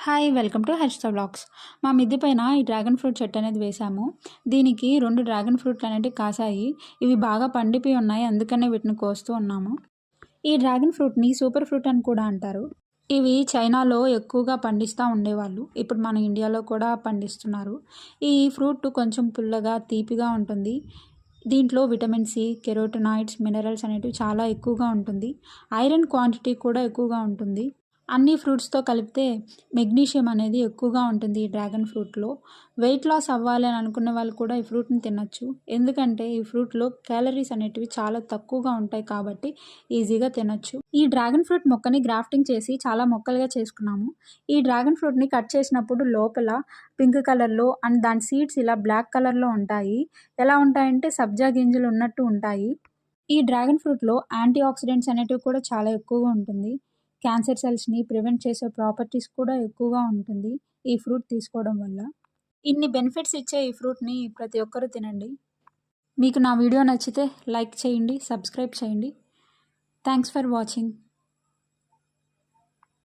Hi welcome to Harshitha vlogs. మా మిద్దె పైన ఈ డ్రాగన్ ఫ్రూట్ చెట్టు అనేది వేసాము. దీనికి 2 డ్రాగన్ ఫ్రూట్లు అనేవి కాసాయి. ఇవి బాగా పండిపోయి ఉన్నాయి, అందుకనే వీటిని కోస్తూ ఉన్నాము. ఈ డ్రాగన్ ఫ్రూట్ని సూపర్ ఫ్రూట్ అని కూడా అంటారు. ఇవి చైనాలో ఎక్కువగా పండిస్తూ ఉండేవాళ్ళు. ఇప్పుడు మన ఇండియాలో కూడా పండిస్తున్నారు. ఈ ఫ్రూట్ కొంచెం పుల్లగా తీపిగా ఉంటుంది. దీంట్లో విటమిన్ సి, కెరోటినాయిడ్స్, మినరల్స్ అనేటివి చాలా ఎక్కువగా ఉంటుంది. ఐరన్ క్వాంటిటీ కూడా ఎక్కువగా ఉంటుంది. అన్ని ఫ్రూట్స్తో కలిపితే మెగ్నీషియం అనేది ఎక్కువగా ఉంటుంది ఈ డ్రాగన్ ఫ్రూట్లో. వెయిట్ లాస్ అవ్వాలి అని అనుకునే వాళ్ళు కూడా ఈ ఫ్రూట్ని తినచ్చు. ఎందుకంటే ఈ ఫ్రూట్లో క్యాలరీస్ అనేటివి చాలా తక్కువగా ఉంటాయి కాబట్టి ఈజీగా తినచ్చు. ఈ డ్రాగన్ ఫ్రూట్ మొక్కని గ్రాఫ్టింగ్ చేసి చాలా మొక్కలుగా చేసుకున్నాము. ఈ డ్రాగన్ ఫ్రూట్ని కట్ చేసినప్పుడు లోపల పింక్ కలర్లో అండ్ దాని సీడ్స్ ఇలా బ్లాక్ కలర్లో ఉంటాయి. ఎలా ఉంటాయంటే సబ్జా గింజలు ఉన్నట్టు ఉంటాయి. ఈ డ్రాగన్ ఫ్రూట్లో యాంటీ ఆక్సిడెంట్స్ అనేటివి కూడా చాలా ఎక్కువగా ఉంటుంది. క్యాన్సర్ సెల్స్ని ప్రివెంట్ చేసే ప్రాపర్టీస్ కూడా ఎక్కువగా ఉంటుంది ఈ ఫ్రూట్ తీసుకోవడం వల్ల. ఇన్ని బెనిఫిట్స్ ఇచ్చే ఈ ఫ్రూట్ని ప్రతి ఒక్కరూ తినండి. మీకు నా వీడియో నచ్చితే లైక్ చేయండి, సబ్స్క్రైబ్ చేయండి. Thanks for watching.